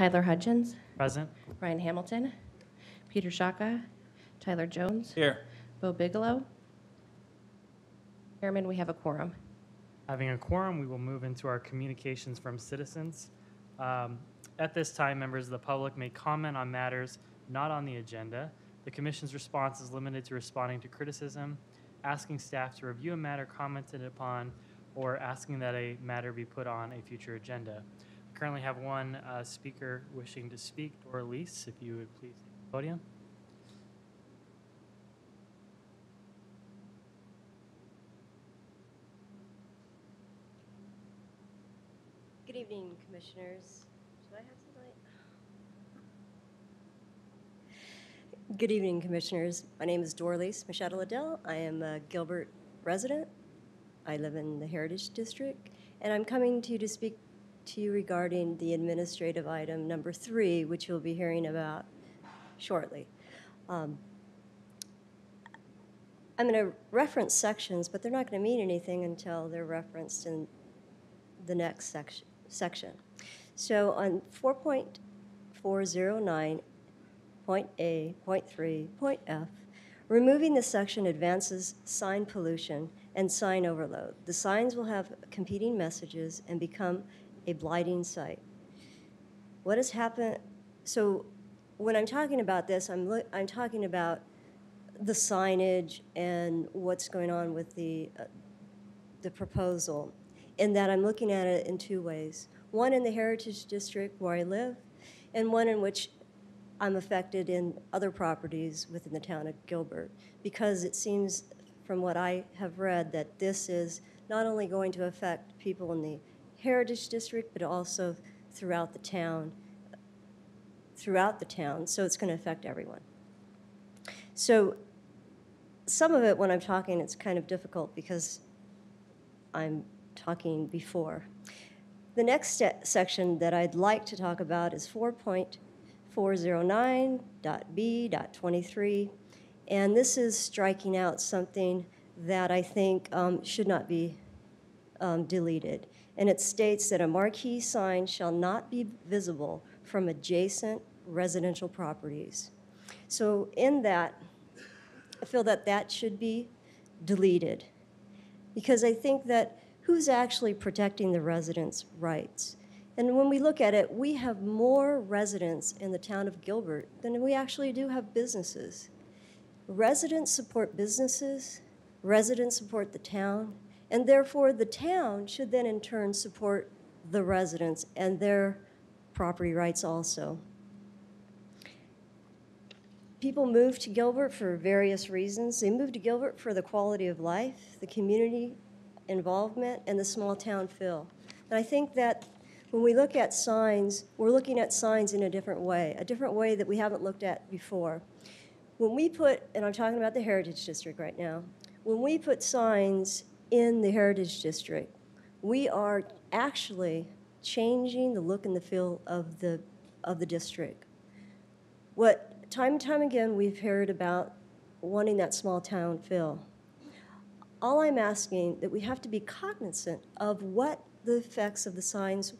Tyler Hudgens, Present. Ryan Hamilton, Peter Shaka, Tyler Jones, Here. Bo Bigelow. Chairman, we have a quorum. Having a quorum, we will move into our communications from citizens. At this time, members of the public may comment on matters not on the agenda. The Commission's response is limited to responding to criticism, asking staff to review a matter commented upon, or asking that a matter be put on a future agenda. We currently have one speaker wishing to speak, Doorless, if you would please take the podium. Good evening, Commissioners. Should I have some light? Good evening, Commissioners. My name is Doorless, Machado Ladell. I am a Gilbert resident. I live in the Heritage District, and I'm coming to you to speak to you regarding the administrative item number 3, which you'll be hearing about shortly. I'm going to reference sections, but they're not going to mean anything until they're referenced in the next section. So on 4.409, point A, point 3, point F, removing the section advances sign pollution and sign overload. The signs will have competing messages and become a blighting sight. What has happened? So when I'm talking about this, I'm talking about the signage and what's going on with the proposal, in that I'm looking at it in 2 ways. One in the Heritage District where I live, and one in which I'm affected in other properties within the town of Gilbert, because it seems from what I have read that this is not only going to affect people in the Heritage District, but also throughout the town, so it's going to affect everyone. So some of it, when I'm talking, it's kind of difficult because I'm talking before. The next section that I'd like to talk about is 4.409.B.23, and this is striking out something that I think should not be deleted. And it states that a marquee sign shall not be visible from adjacent residential properties. So in that, I feel that that should be deleted, because I think that who's actually protecting the residents' rights? And when we look at it, we have more residents in the town of Gilbert than we actually do have businesses. Residents support businesses, residents support the town, and therefore the town should then in turn support the residents and their property rights also. People move to Gilbert for various reasons. They move to Gilbert for the quality of life, the community involvement, and the small town feel. And I think that when we look at signs, we're looking at signs in a different way that we haven't looked at before. When we put, and I'm talking about the Heritage District right now, when we put signs in the Heritage District, we are actually changing the look and the feel of the district. What time and time again we've heard about wanting that small town feel. All I'm asking that we have to be cognizant of what the effects of the signs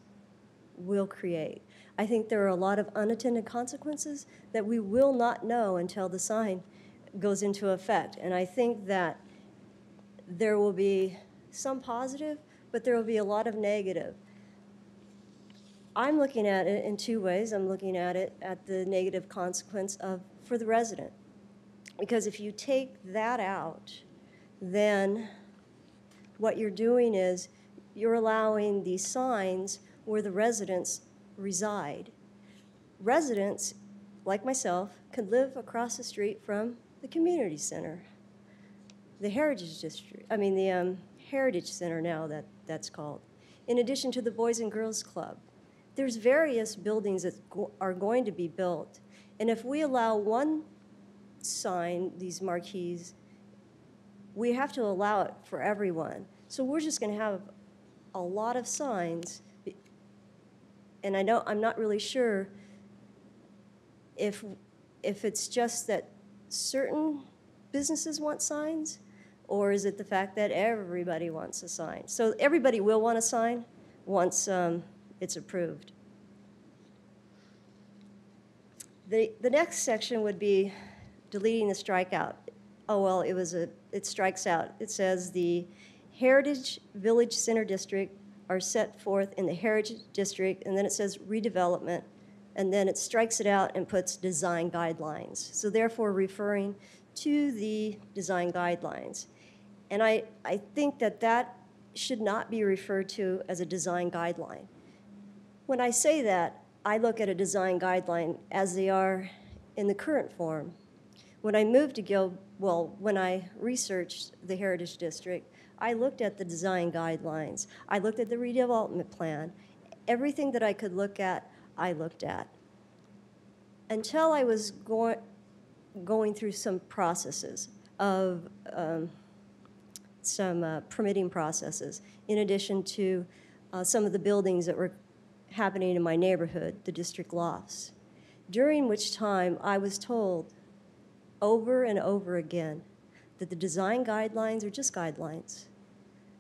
will create. I think there are a lot of unintended consequences that we will not know until the sign goes into effect. And I think that there will be some positive, but there will be a lot of negative. I'm looking at it in 2 ways. I'm looking at it at the negative consequence for the resident. Because if you take that out, then what you're doing is you're allowing these signs where the residents reside. Residents, like myself, could live across the street from the community center, the Heritage District, the Heritage Center now that's called, in addition to the Boys and Girls Club. There's various buildings that are going to be built, and if we allow one sign, these marquees, we have to allow it for everyone. So we're just going to have a lot of signs, and I'm not really sure if it's just that certain businesses want signs, or is it the fact that everybody wants a sign? So everybody will want a sign once it's approved. The next section would be deleting the strikeout. Oh, well, it strikes out. It says the Heritage Village Center District are set forth in the Heritage District, and then it says redevelopment, and then it strikes it out and puts design guidelines. So therefore referring to the design guidelines. And I think that should not be referred to as a design guideline. When I say that, I look at a design guideline as they are in the current form. When I moved to when I researched the Heritage District, I looked at the design guidelines. I looked at the redevelopment plan. Everything that I could look at, I looked at. Until I was going through some processes of some permitting processes, in addition to some of the buildings that were happening in my neighborhood, the district lofts, during which time I was told over and over again that the design guidelines are just guidelines.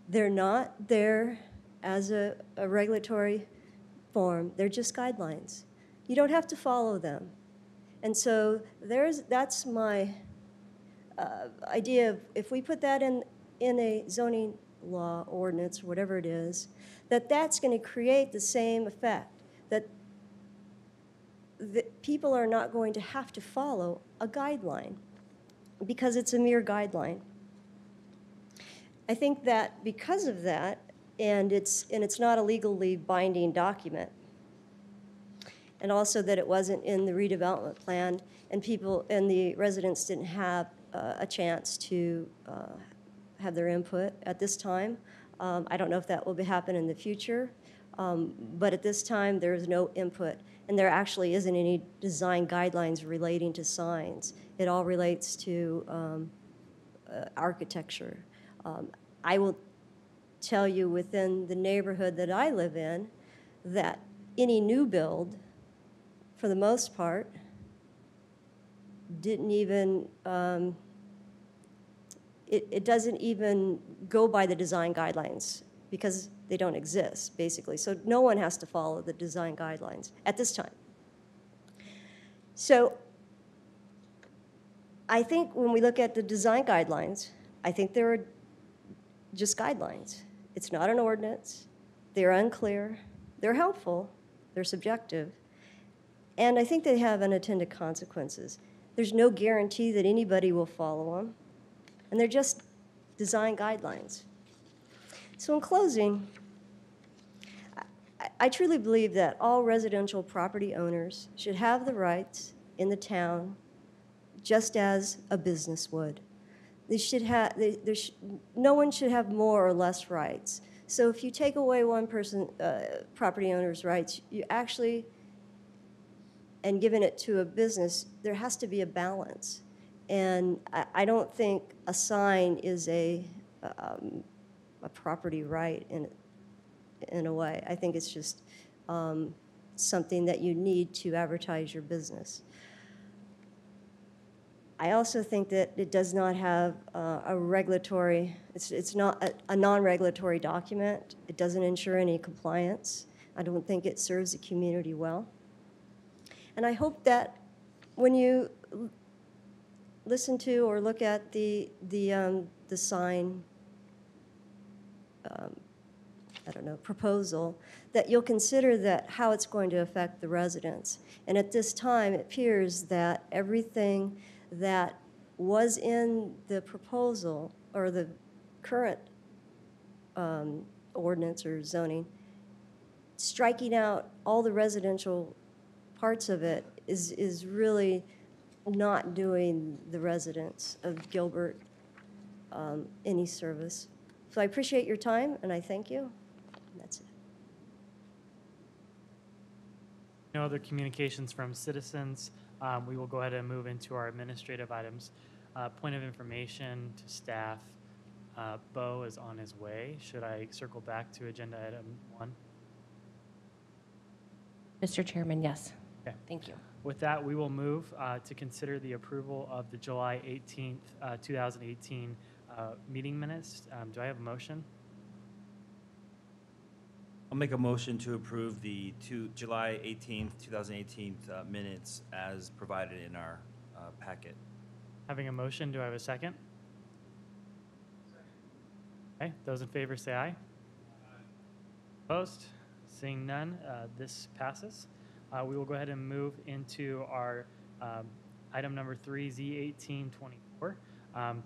They're not there as a regulatory form. They're just guidelines. You don't have to follow them. And so that's my idea of, if we put that in a zoning law, ordinance, whatever it is, that's going to create the same effect, that people are not going to have to follow a guideline because it's a mere guideline. I think that because of that, and it's not a legally binding document, and also that it wasn't in the redevelopment plan, and the residents didn't have a chance to have their input at this time. I don't know if that will happen in the future, but at this time there is no input, and there actually isn't any design guidelines relating to signs. It all relates to architecture. I will tell you, within the neighborhood that I live in, that any new build, for the most part, didn't even, it doesn't even go by the design guidelines because they don't exist, basically. So no one has to follow the design guidelines at this time. So I think when we look at the design guidelines, I think they're just guidelines. It's not an ordinance. They're unclear. They're helpful. They're subjective. And I think they have unintended consequences. There's no guarantee that anybody will follow them. And they're just design guidelines. So in closing, I truly believe that all residential property owners should have the rights in the town just as a business would. They should have, no one should have more or less rights. So if you take away one person, property owner's rights, you actually, and giving it to a business, there has to be a balance. And I don't think a sign is a property right in a way. I think it's just something that you need to advertise your business. I also think that it does not have a regulatory, it's not a non-regulatory document. It doesn't ensure any compliance. I don't think it serves the community well. And I hope that when you listen to or look at the sign, I don't know, proposal, that you'll consider that how it's going to affect the residents. And at this time, it appears that everything that was in the proposal or the current ordinance or zoning, striking out all the residential parts of it is really not doing the residents of Gilbert any service. So I appreciate your time, and I thank you. That's it. No other communications from citizens. We will go ahead and move into our administrative items. Point of information to staff. Bo is on his way. Should I circle back to agenda item 1? Mr. Chairman, yes. Okay. Thank you. With that, we will move to consider the approval of the July 18th, 2018 meeting minutes. Do I have a motion? I'll make a motion to approve the July 18th, 2018 minutes as provided in our packet. Having a motion, do I have a second? Okay, those in favor say aye. Opposed? Seeing none, this passes. We will go ahead and move into our item number 3, Z1824.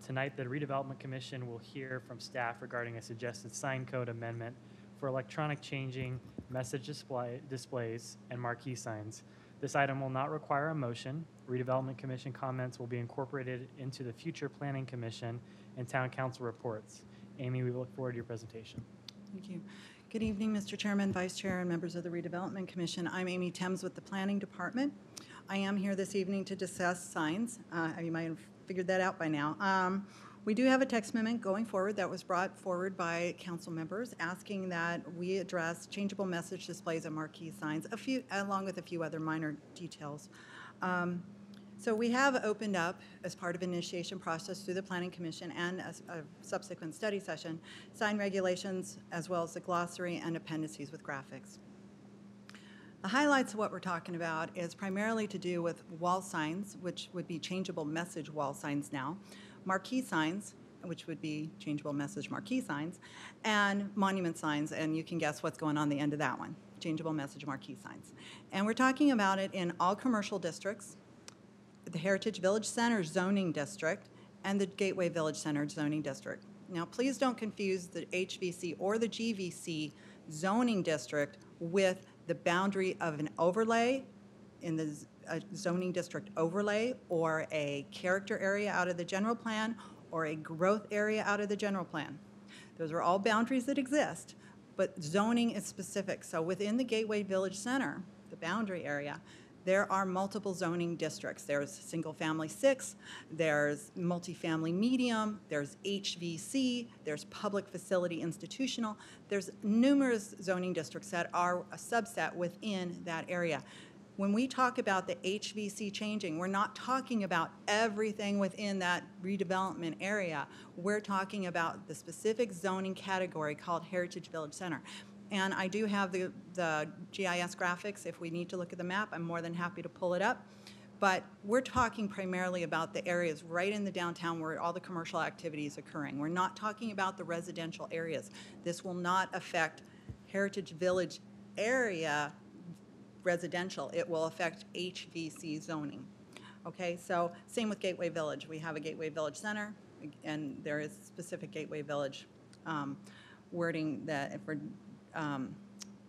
Tonight, the Redevelopment Commission will hear from staff regarding a suggested sign code amendment for electronic changing, message displays, and marquee signs. This item will not require a motion. Redevelopment Commission comments will be incorporated into the future Planning Commission and Town Council reports. Amy, we look forward to your presentation. Thank you. Good evening, Mr. Chairman, Vice Chair, and members of the Redevelopment Commission. I'm Amy Thames with the Planning Department. I am here this evening to discuss signs. You might have figured that out by now. We do have a text amendment going forward that was brought forward by council members asking that we address changeable message displays and marquee signs, along with a few other minor details. So we have opened up, as part of an initiation process through the Planning Commission and a subsequent study session, sign regulations as well as the glossary and appendices with graphics. The highlights of what we're talking about is primarily to do with wall signs, which would be changeable message wall signs now, marquee signs, which would be changeable message marquee signs, and monument signs, and you can guess what's going on the end of that one, changeable message marquee signs. And we're talking about it in all commercial districts, the Heritage Village Center zoning district, and the Gateway Village Center zoning district. Now, please don't confuse the HVC or the GVC zoning district with the boundary of an overlay in the zoning district overlay, or a character area out of the general plan, or a growth area out of the general plan. Those are all boundaries that exist, but zoning is specific. So within the Gateway Village Center, the boundary area, there are multiple zoning districts. There's single family 6, there's multifamily medium, there's HVC, there's public facility institutional. There's numerous zoning districts that are a subset within that area. When we talk about the HVC changing, we're not talking about everything within that redevelopment area. We're talking about the specific zoning category called Heritage Village Center. And I do have the GIS graphics. If we need to look at the map, I'm more than happy to pull it up. But we're talking primarily about the areas right in the downtown where all the commercial activity is occurring. We're not talking about the residential areas. This will not affect Heritage Village area residential. It will affect HVC zoning. Okay, so same with Gateway Village. We have a Gateway Village Center, and there is specific Gateway Village wording that for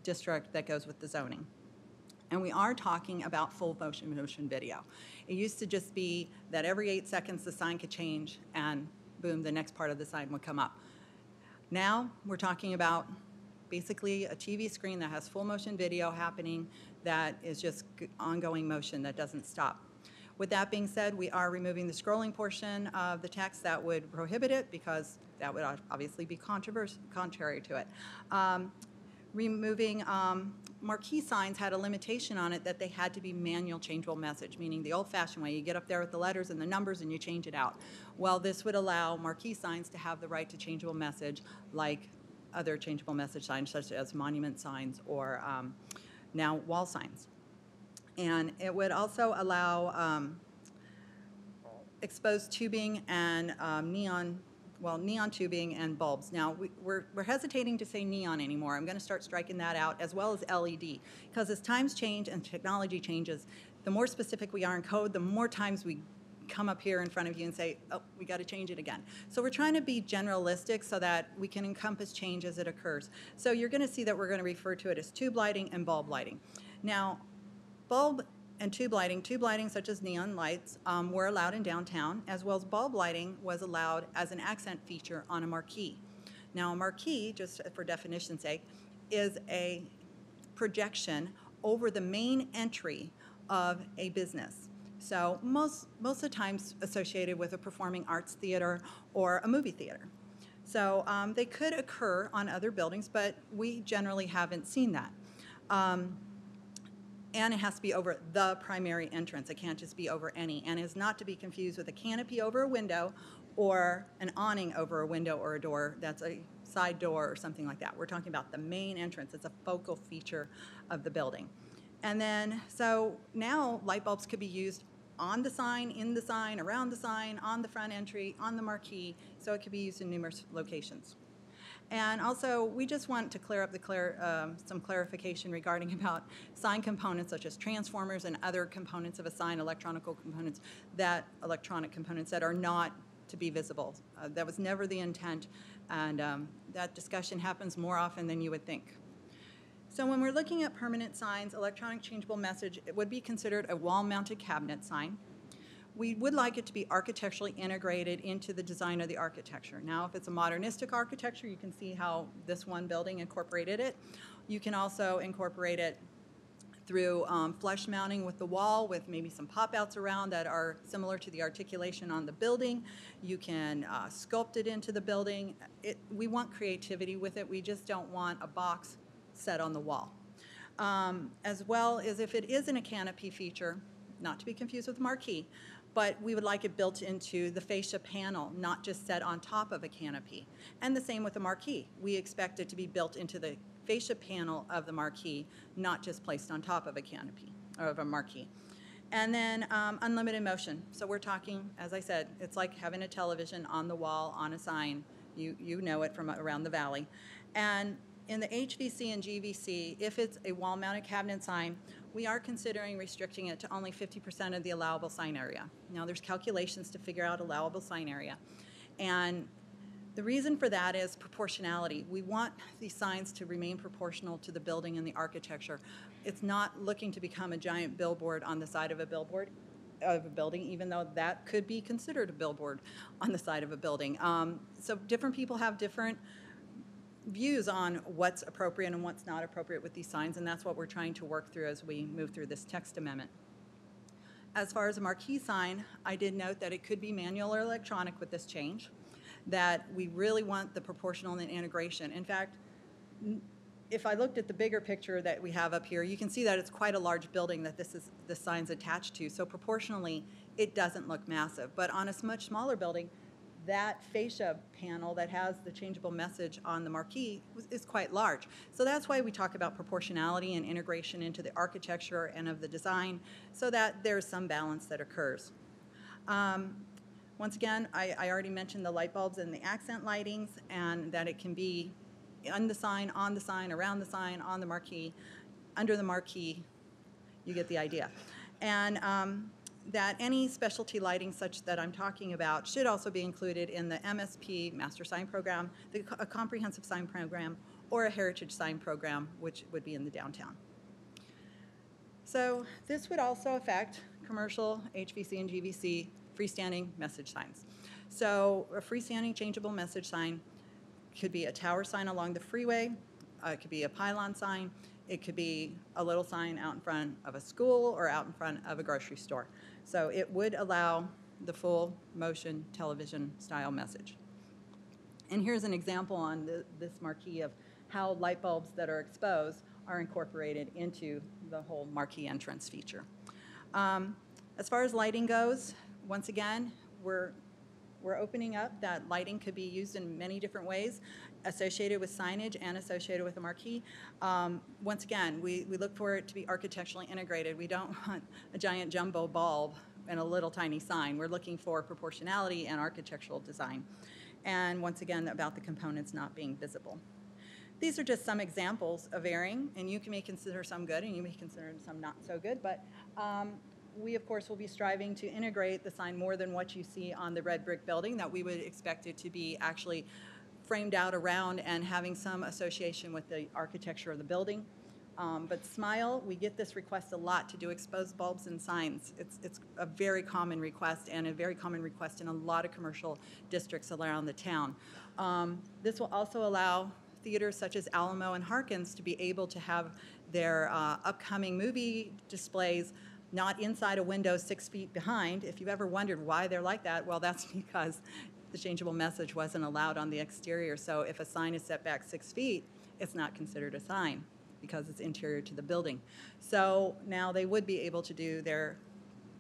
district that goes with the zoning. And we are talking about full motion video. It used to just be that every 8 seconds the sign could change and boom, the next part of the sign would come up. Now we're talking about basically a TV screen that has full motion video happening that is just ongoing motion that doesn't stop. With that being said, we are removing the scrolling portion of the text that would prohibit it, because that would obviously be contrary to it. Removing marquee signs had a limitation on it that they had to be manual changeable message, meaning the old-fashioned way. You get up there with the letters and the numbers and you change it out. Well, this would allow marquee signs to have the right to changeable message like other changeable message signs, such as monument signs or now wall signs. And it would also allow exposed tubing and neon tubing and bulbs. Now, we're hesitating to say neon anymore. I'm going to start striking that out, as well as LED, because as times change and technology changes, the more specific we are in code, the more times we come up here in front of you and say, oh, we got to change it again. So we're trying to be generalistic so that we can encompass change as it occurs. So you're going to see that we're going to refer to it as tube lighting and bulb lighting. Now, bulb and tube lighting such as neon lights were allowed in downtown, as well as bulb lighting was allowed as an accent feature on a marquee. Now, a marquee, just for definition's sake, is a projection over the main entry of a business. So most of the times associated with a performing arts theater or a movie theater. So they could occur on other buildings, but we generally haven't seen that. And it has to be over the primary entrance. It can't just be over any. And is not to be confused with a canopy over a window or an awning over a window or a door. That's a side door or something like that. We're talking about the main entrance. It's a focal feature of the building. And then, so now light bulbs could be used on the sign, in the sign, around the sign, on the front entry, on the marquee, so it could be used in numerous locations. And also, we just want to clear up some clarification regarding about sign components such as transformers and other components of a sign, electronic components that are not to be visible. That was never the intent, and that discussion happens more often than you would think. So when we're looking at permanent signs, electronic changeable message, it would be considered a wall-mounted cabinet sign. We would like it to be architecturally integrated into the design of the architecture. Now, if it's a modernistic architecture, you can see how this one building incorporated it. You can also incorporate it through flush mounting with the wall with maybe some pop-outs around that are similar to the articulation on the building. You can sculpt it into the building. We want creativity with it. We just don't want a box set on the wall. As well as if it isn't a canopy feature, not to be confused with marquee, but we would like it built into the fascia panel, not just set on top of a canopy. And the same with the marquee. We expect it to be built into the fascia panel of the marquee, not just placed on top of a canopy, or of a marquee. And then unlimited motion. So we're talking, as I said, it's like having a television on the wall, on a sign. You know it from around the valley. And in the HVC and GVC, if it's a wall-mounted cabinet sign, we are considering restricting it to only 50% of the allowable sign area. Now, there's calculations to figure out allowable sign area. And the reason for that is proportionality. We want these signs to remain proportional to the building and the architecture. It's not looking to become a giant billboard on the side of a building, even though that could be considered a billboard on the side of a building. So different people have different views on what's appropriate and what's not appropriate with these signs, and that's what we're trying to work through as we move through this text amendment. As far as a marquee sign, I did note that it could be manual or electronic with this change, that we really want the proportional and integration. In fact, if I looked at the bigger picture that we have up here, you can see that it's quite a large building that this sign's attached to, so proportionally, it doesn't look massive. But on a much smaller building, that fascia panel that has the changeable message on the marquee is quite large. So that's why we talk about proportionality and integration into the architecture and of the design so that there's some balance that occurs. Once again, I already mentioned the light bulbs and the accent lightings, and that it can be on the sign, around the sign, on the marquee, under the marquee. You get the idea. And that any specialty lighting such that I'm talking about should also be included in the MSP, Master Sign Program, a comprehensive sign program, or a heritage sign program, which would be in the downtown. So this would also affect commercial, HVC and GVC, freestanding message signs. So a freestanding changeable message sign could be a tower sign along the freeway, it could be a pylon sign, it could be a little sign out in front of a school or out in front of a grocery store. So it would allow the full motion television style message. And here's an example on this marquee of how light bulbs that are exposed are incorporated into the whole marquee entrance feature. As far as lighting goes, once again, we're opening up that lighting could be used in many different ways, associated with signage and associated with a marquee. Once again, we look for it to be architecturally integrated. We don't want a giant jumbo bulb and a little tiny sign. We're looking for proportionality and architectural design. And once again, about the components not being visible. These are just some examples of varying, and you may consider some good and you may consider some not so good, but we, of course, will be striving to integrate the sign more than what you see on the red brick building, that we would expect it to be actually framed out around and having some association with the architecture of the building. But SMILE, we get this request a lot to do exposed bulbs and signs. It's a very common request, and a very common request in a lot of commercial districts around the town. This will also allow theaters such as Alamo and Harkins to be able to have their upcoming movie displays not inside a window 6 feet behind. If you've ever wondered why they're like that, well, that's because the changeable message wasn't allowed on the exterior. So if a sign is set back 6 feet, it's not considered a sign because it's interior to the building. So now they would be able to do their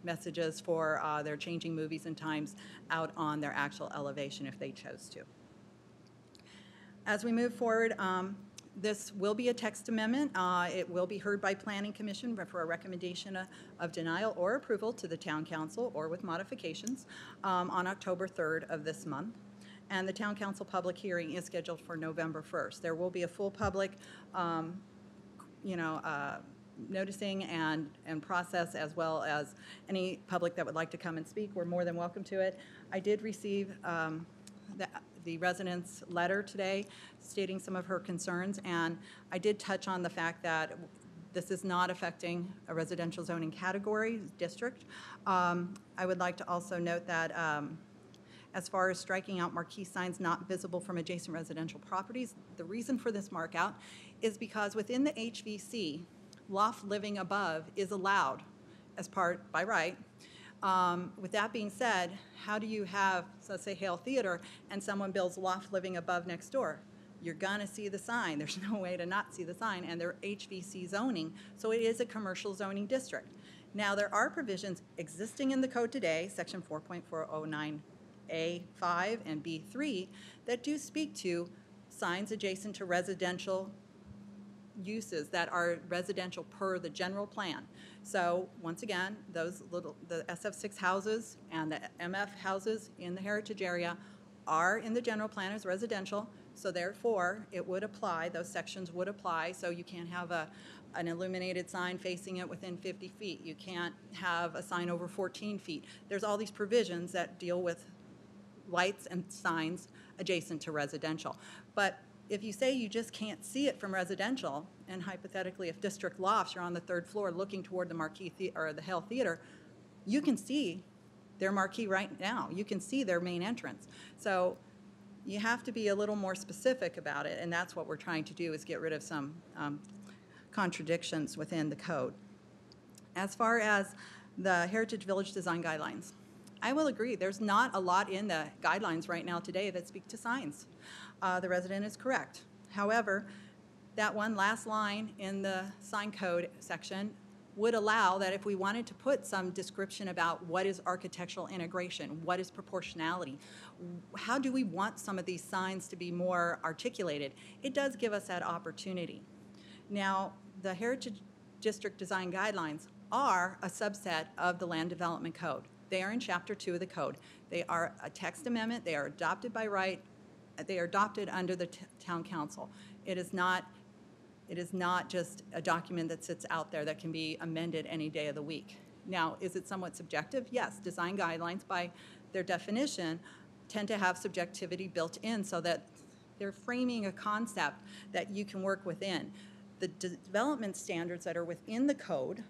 messages for their changing movies and times out on their actual elevation if they chose to. As we move forward, this will be a text amendment. It will be heard by Planning Commission for a recommendation of denial or approval to the Town Council or with modifications on October 3rd of this month. And the Town Council public hearing is scheduled for November 1st. There will be a full public, noticing and process, as well as any public that would like to come and speak. We're more than welcome to it. I did receive the resident's letter today stating some of her concerns, and I did touch on the fact that this is not affecting a residential zoning category district. I would like to also note that as far as striking out marquee signs not visible from adjacent residential properties, the reason for this mark out is because within the HVC, loft living above is allowed as part by right. With that being said, how do you have, so let's say Hale Theater, and someone builds loft living above next door? You're gonna see the sign. There's no way to not see the sign, and they're HVC zoning, so it is a commercial zoning district. Now, there are provisions existing in the code today, section 4.409A5 and B3, that do speak to signs adjacent to residential uses that are residential per the general plan. So once again, the SF6 houses and the MF houses in the heritage area are in the general plan as residential, so therefore it would apply, those sections would apply. So you can't have an illuminated sign facing it within 50 feet. You can't have a sign over 14 feet. There's all these provisions that deal with lights and signs adjacent to residential. But if you say you just can't see it from residential, and hypothetically if district lofts, you're on the 3rd floor looking toward the Marquee or the Hale Theater, you can see their marquee right now. You can see their main entrance. So you have to be a little more specific about it, and that's what we're trying to do, is get rid of some contradictions within the code. As far as the Heritage Village Design Guidelines, I will agree, there's not a lot in the guidelines right now today that speak to signs. The resident is correct. However, that one last line in the sign code section would allow that if we wanted to put some description about what is architectural integration, what is proportionality, how do we want some of these signs to be more articulated, it does give us that opportunity. Now, the Heritage District Design Guidelines are a subset of the Land Development Code. They are in Chapter 2 of the code. They are a text amendment. They are adopted by right. They are adopted under the Town Council. It is not just a document that sits out there that can be amended any day of the week. Now, is it somewhat subjective? Yes. Design guidelines, by their definition, tend to have subjectivity built in so that they're framing a concept that you can work within. The development standards that are within the code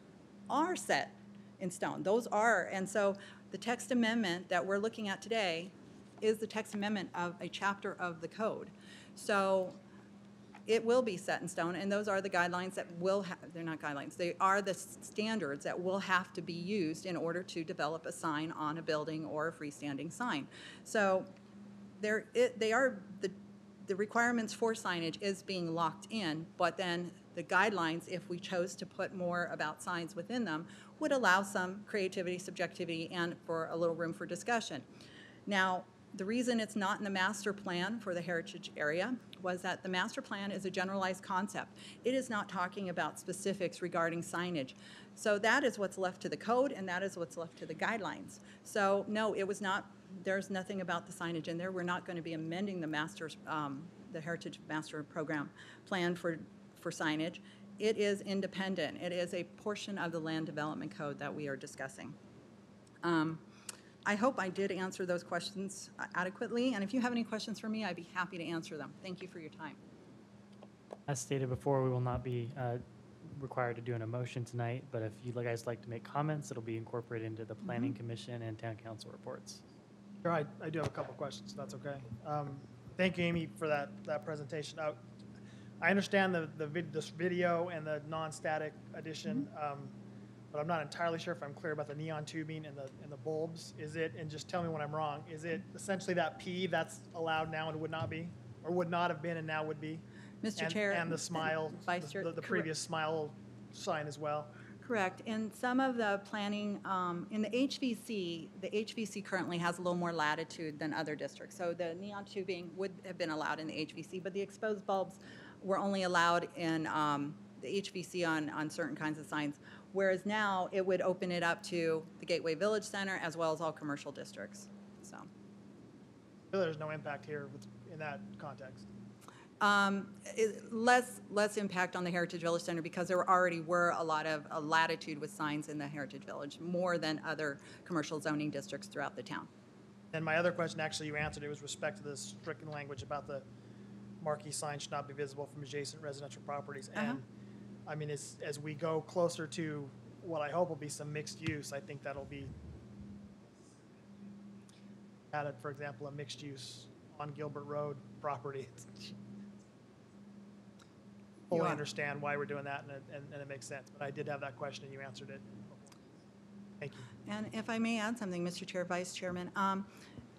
are set in stone. Those are, and so the text amendment that we're looking at today is the text amendment of a chapter of the code. So it will be set in stone, and those are the guidelines that will have, they're not guidelines, they are the standards that will have to be used in order to develop a sign on a building or a freestanding sign. So the requirements for signage is being locked in, but then the guidelines, if we chose to put more about signs within them, would allow some creativity, subjectivity, and for a little room for discussion. Now, the reason it's not in the master plan for the heritage area was that the master plan is a generalized concept. It is not talking about specifics regarding signage. So that is what's left to the code, and that is what's left to the guidelines. So no, it was not, there's nothing about the signage in there. We're not going to be amending the Heritage Master Program plan for signage. It is independent. It is a portion of the Land Development Code that we are discussing. I hope I did answer those questions adequately, and if you have any questions for me, I'd be happy to answer them. Thank you for your time. As stated before, we will not be required to do an motion tonight, but if you guys like to make comments, it'll be incorporated into the Planning Commission and Town Council reports. Sure, I do have a couple of questions, if that's okay. Thank you, Amy, for that presentation. I understand this video and the non-static addition, but I'm not entirely sure if I'm clear about the neon tubing and the bulbs. Is it, and just tell me when I'm wrong, is it essentially that P that's allowed now and would not be, or would not have been and now would be? Mr. Chair. And the smile, Vice Chair, the previous smile sign as well? Correct. In some of the planning, in the HVC currently has a little more latitude than other districts. So the neon tubing would have been allowed in the HVC, but the exposed bulbs were only allowed in the HVC on certain kinds of signs, whereas now it would open it up to the Gateway Village Center as well as all commercial districts. So. There's no impact here in that context. Less impact on the Heritage Village Center because there already were a lot of latitude with signs in the Heritage Village, more than other commercial zoning districts throughout the town. And my other question, actually, you answered it, was respect to the stricken language about the marquee sign should not be visible from adjacent residential properties. And I mean, as we go closer to what I hope will be some mixed use, I think that'll be added, for example, a mixed use on Gilbert Road property. Fully understand why we're doing that, and it makes sense. But I did have that question, and you answered it. Thank you. And if I may add something, Mr. Chair, Vice Chairman,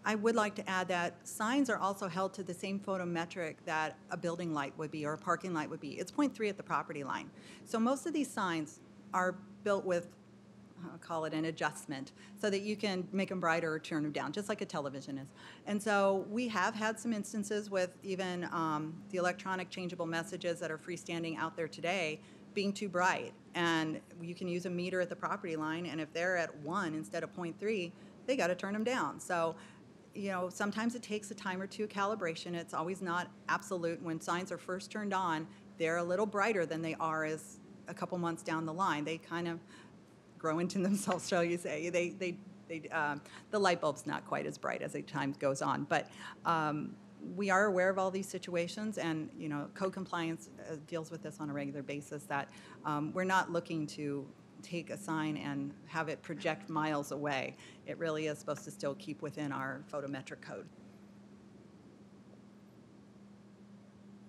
I would like to add that signs are also held to the same photometric that a building light would be or a parking light would be. It's 0.3 at the property line. So most of these signs are built with, I'll call it an adjustment, so that you can make them brighter or turn them down, just like a television is. And so we have had some instances with even the electronic changeable messages that are freestanding out there today being too bright. And you can use a meter at the property line, and if they're at 1 instead of 0.3, they got to turn them down. So, you know, sometimes it takes a time or two of calibration. It's always not absolute. When signs are first turned on, they're a little brighter than they are as a couple months down the line. They kind of grow into themselves, shall you say. The light bulb's not quite as bright as the time goes on, but we are aware of all these situations, and you know, code compliance deals with this on a regular basis, that we're not looking to take a sign and have it project miles away. It really is supposed to still keep within our photometric code.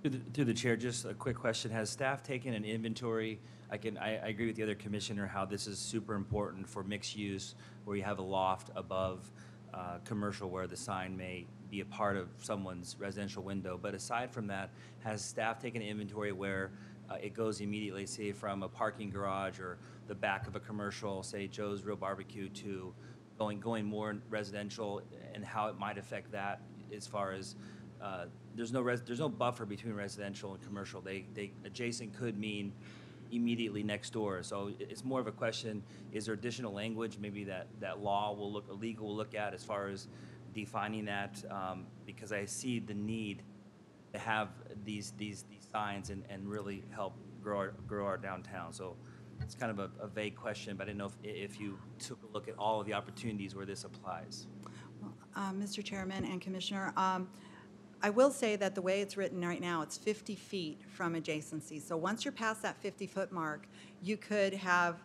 Through the chair, just a quick question. Has staff taken an inventory? I agree with the other commissioner how this is super important for mixed use, where you have a loft above commercial where the sign may be a part of someone's residential window. But aside from that, has staff taken an inventory where it goes immediately, say, from a parking garage or the back of a commercial, say Joe's Real Barbecue, to going more residential, and how it might affect that as far as there's no buffer between residential and commercial. They adjacent could mean immediately next door. So it's more of a question: is there additional language maybe that legal will look at as far as defining that? Because I see the need to have these signs and really help grow our downtown. So it's kind of a vague question, but I didn't know if you took a look at all of the opportunities where this applies. Well, Mr. Chairman and Commissioner, I will say that the way it's written right now, it's 50 feet from adjacency. So once you're past that 50-foot mark, you could have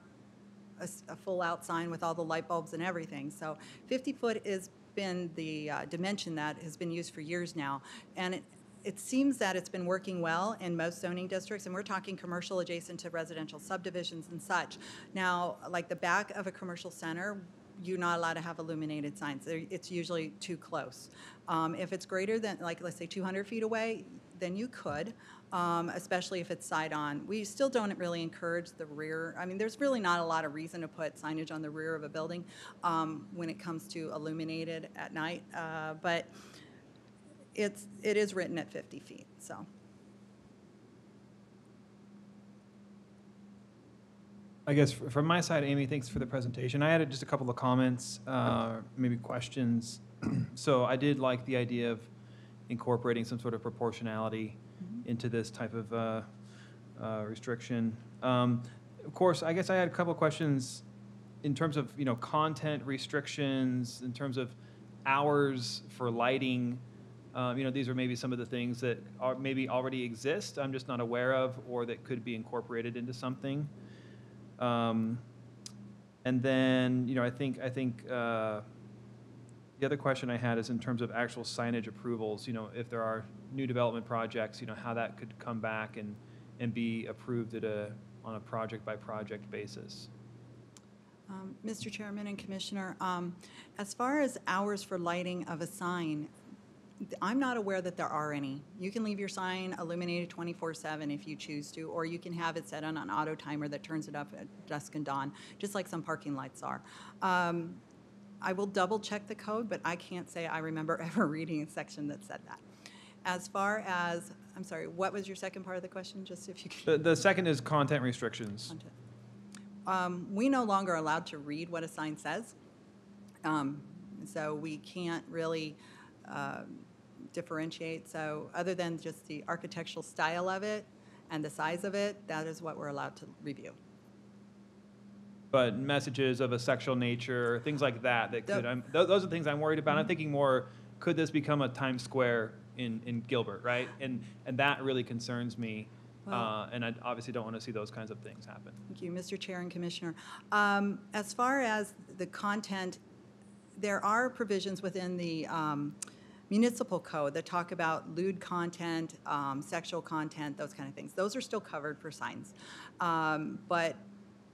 a full-out sign with all the light bulbs and everything. So 50-foot has been the dimension that has been used for years now. And it seems that it's been working well in most zoning districts, and we're talking commercial adjacent to residential subdivisions and such. Now, like the back of a commercial center, you're not allowed to have illuminated signs. It's usually too close. If it's greater than, like, let's say 200 feet away, then you could, especially if it's side on. We still don't really encourage the rear. I mean, there's really not a lot of reason to put signage on the rear of a building when it comes to illuminated at night, but it is written at 50 feet, so. I guess from my side, Amy, thanks for the presentation. I had just a couple of comments, maybe questions. So I did like the idea of incorporating some sort of proportionality into this type of restriction. Of course, I guess I had a couple of questions in terms of, you know, content restrictions, in terms of hours for lighting. You know, these are maybe some of the things that are maybe already exist, I'm just not aware of, or that could be incorporated into something. And then, you know, I think the other question I had is in terms of actual signage approvals. You know, if there are new development projects, you know, how that could come back and be approved on a project by project basis. Mr. Chairman and Commissioner, as far as hours for lighting of a sign, I'm not aware that there are any. You can leave your sign illuminated 24/7 if you choose to, or you can have it set on an auto timer that turns it up at dusk and dawn, just like some parking lights are. I will double check the code, but I can't say I remember ever reading a section that said that. As far as, I'm sorry, what was your second part of the question? Just if you could. The second is content restrictions. We no longer allowed to read what a sign says. So we can't really differentiate. So other than just the architectural style of it and the size of it, that is what we're allowed to review. But messages of a sexual nature, things like that, those are things I'm worried about. I'm thinking more, could this become a Times Square in Gilbert, right? And that really concerns me. Well- And I obviously don't want to see those kinds of things happen. Thank you, Mr. Chair and Commissioner. As far as the content, there are provisions within the municipal code that talk about lewd content, sexual content, those kind of things. Those are still covered for signs. But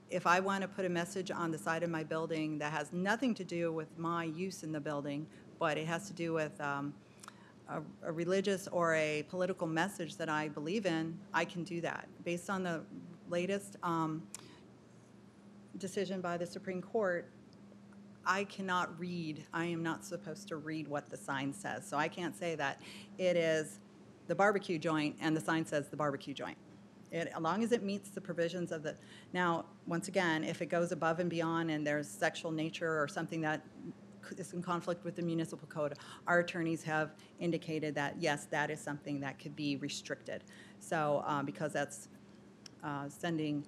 if I want to put a message on the side of my building that has nothing to do with my use in the building, but it has to do with a religious or a political message that I believe in, I can do that. Based on the latest decision by the Supreme Court, I cannot read, I am not supposed to read what the sign says. So I can't say that it is the barbecue joint and the sign says the barbecue joint. As long as it meets the provisions of the, now, once again, if it goes above and beyond and there's sexual nature or something that is in conflict with the municipal code, our attorneys have indicated that, yes, that is something that could be restricted. So, because that's sending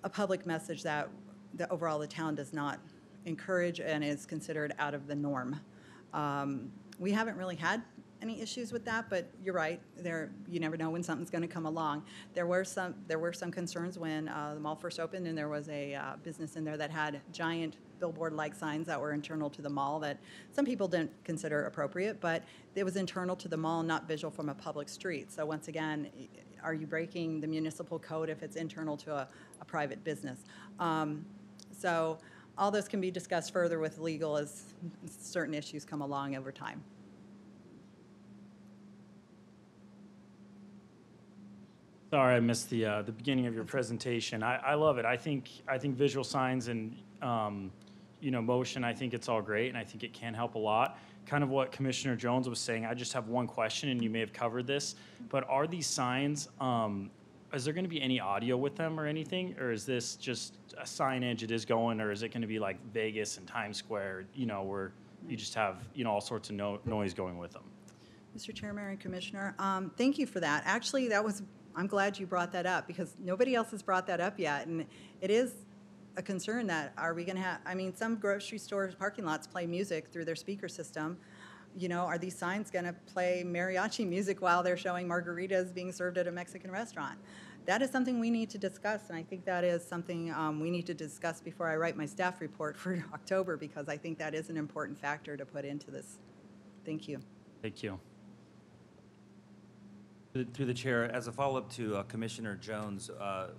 a public message that overall the town does not encourage and is considered out of the norm. We haven't really had any issues with that, but you're right. You never know when something's going to come along. There were some concerns when the mall first opened, and there was a business in there that had giant billboard-like signs that were internal to the mall that some people didn't consider appropriate, but it was internal to the mall, not visual from a public street. So once again, are you breaking the municipal code if it's internal to a private business? So all this can be discussed further with legal as certain issues come along over time. Sorry, I missed the beginning of your presentation. I love it. I think visual signs and motion. I think it's all great, and I think it can help a lot. Kind of what Commissioner Jones was saying. I just have one question, and you may have covered this, but are these signs? Is there going to be any audio with them or anything, or is this just a signage? It is going, or is it going to be like Vegas and Times Square? Where you just have all sorts of noise going with them. Mr. Chairman and Commissioner, thank you for that. Actually, I'm glad you brought that up because nobody else has brought that up yet, and it is a concern that are we going to have, some grocery stores parking lots play music through their speaker system. Are these signs going to play mariachi music while they're showing margaritas being served at a Mexican restaurant? That is something we need to discuss, and I think that is something we need to discuss before I write my staff report for October because I think that is an important factor to put into this. Thank you. Thank you. Through the chair, as a follow-up to Commissioner Jones,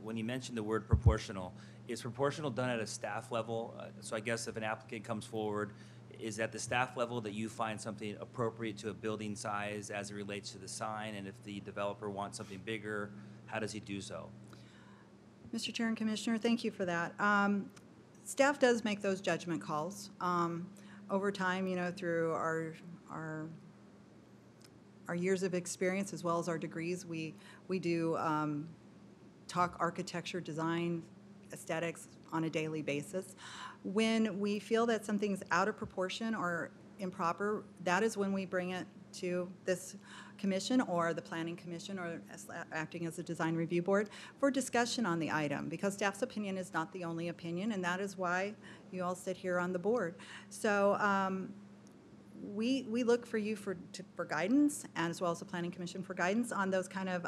when you mentioned the word proportional, is proportional done at a staff level? So I guess if an applicant comes forward, is at the staff level that you find something appropriate to a building size as it relates to the sign? And if the developer wants something bigger, how does he do so? Mr. Chair and Commissioner, thank you for that. Staff does make those judgment calls. Over time, through our years of experience as well as our degrees, we do talk architecture, design, aesthetics on a daily basis. When we feel that something's out of proportion or improper, that is when we bring it to this commission or the planning commission or acting as a design review board for discussion on the item because staff's opinion is not the only opinion, and that is why you all sit here on the board. So we look for you for guidance, and as well as the Planning Commission for guidance on those kind of,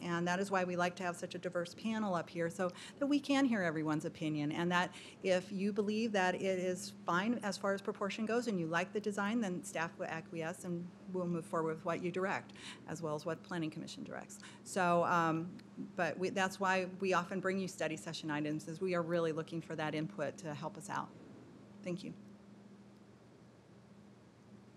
and that is why we like to have such a diverse panel up here so that we can hear everyone's opinion, and that if you believe that it is fine as far as proportion goes and you like the design, then staff will acquiesce and we'll move forward with what you direct, as well as what Planning Commission directs. So, but that's why we often bring you study session items, is we are really looking for that input to help us out. Thank you.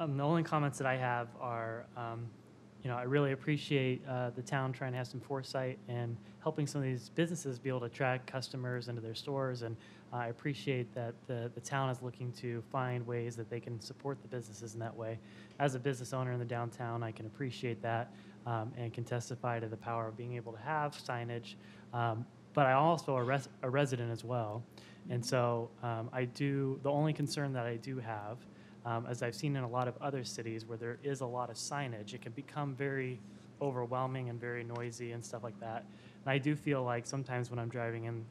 The only comments that I have are, I really appreciate the town trying to have some foresight and helping some of these businesses be able to attract customers into their stores. And I appreciate that the town is looking to find ways that they can support the businesses in that way. As a business owner in the downtown, I can appreciate that and can testify to the power of being able to have signage. But I also a resident as well. And so the only concern that I do have, as I've seen in a lot of other cities where there is a lot of signage, it can become very overwhelming and very noisy and stuff like that. And I do feel like sometimes when I'm driving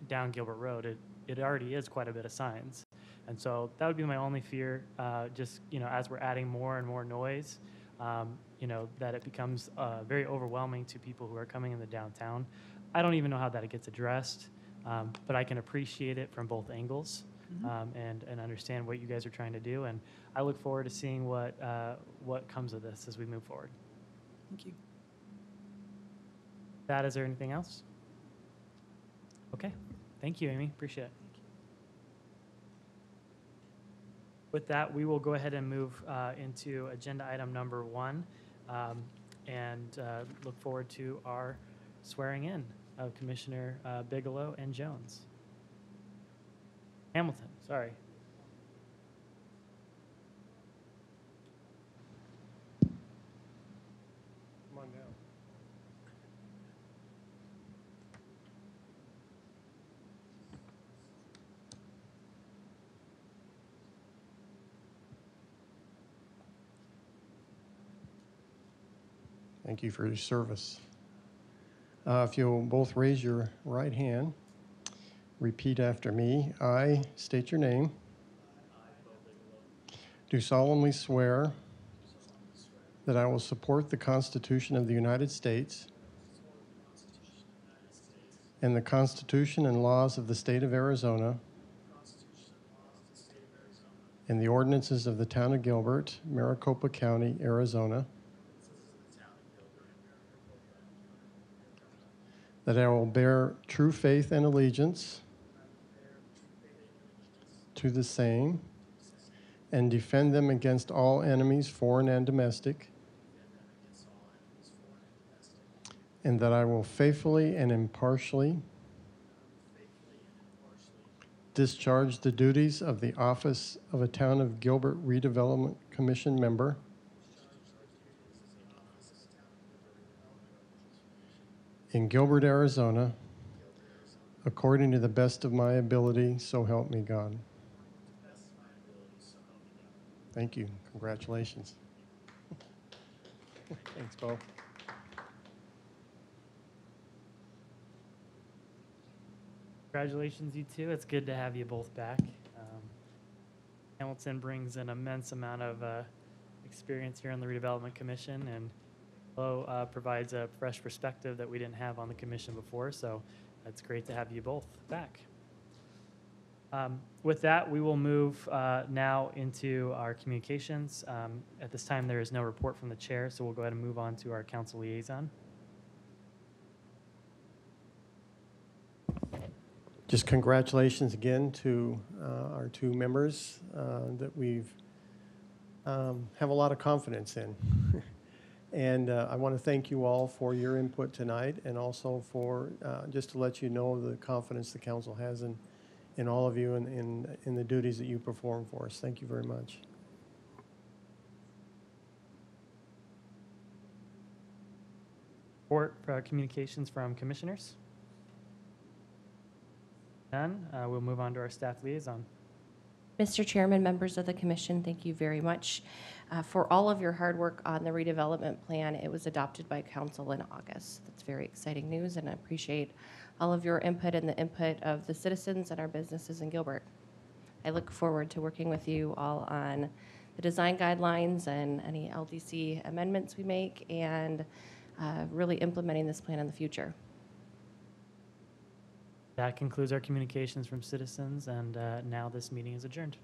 down Gilbert Road, it already is quite a bit of signs. And so that would be my only fear, as we're adding more and more noise, that it becomes very overwhelming to people who are coming in the downtown. I don't even know how that gets addressed, but I can appreciate it from both angles. And understand what you guys are trying to do, and I look forward to seeing what comes of this as we move forward. Thank you. Is there anything else? Okay, thank you, Amy. Appreciate it. With that, we will go ahead and move into agenda item number 1, and look forward to our swearing in of Commissioner Bigelow and Jones. Hamilton, sorry. Come on down. Thank you for your service. If you'll both raise your right hand. Repeat after me. I state your name. Do solemnly swear that I will support the Constitution of the United States and the Constitution and laws of the state of Arizona and the ordinances of the town of Gilbert, Maricopa County, Arizona. That I will bear true faith and allegiance to the same and defend them against all enemies, foreign and domestic, and that I will faithfully and impartially discharge the duties of the office of a Town of Gilbert Redevelopment Commission member in Gilbert, Arizona, according to the best of my ability, so help me God. Thank you. Congratulations. Thanks, Bo. Congratulations, you two. It's good to have you both back. Hamilton brings an immense amount of experience here on the Redevelopment Commission, and Bo provides a fresh perspective that we didn't have on the commission before, so it's great to have you both back. With that, we will move now into our communications. At this time, there is no report from the chair, so we'll go ahead and move on to our council liaison. Just congratulations again to our two members that we've have a lot of confidence in. And I want to thank you all for your input tonight, and also for just to let you know the confidence the council has in all of you and in the duties that you perform for us. Thank you very much. Report for communications from commissioners. None. We'll move on to our staff liaison. Mr. Chairman, members of the commission, thank you very much for all of your hard work on the redevelopment plan. It was adopted by council in August. That's very exciting news, and I appreciate all of your input and the input of the citizens and our businesses in Gilbert. I look forward to working with you all on the design guidelines and any LDC amendments we make, and really implementing this plan in the future. That concludes our communications from citizens, and now this meeting is adjourned.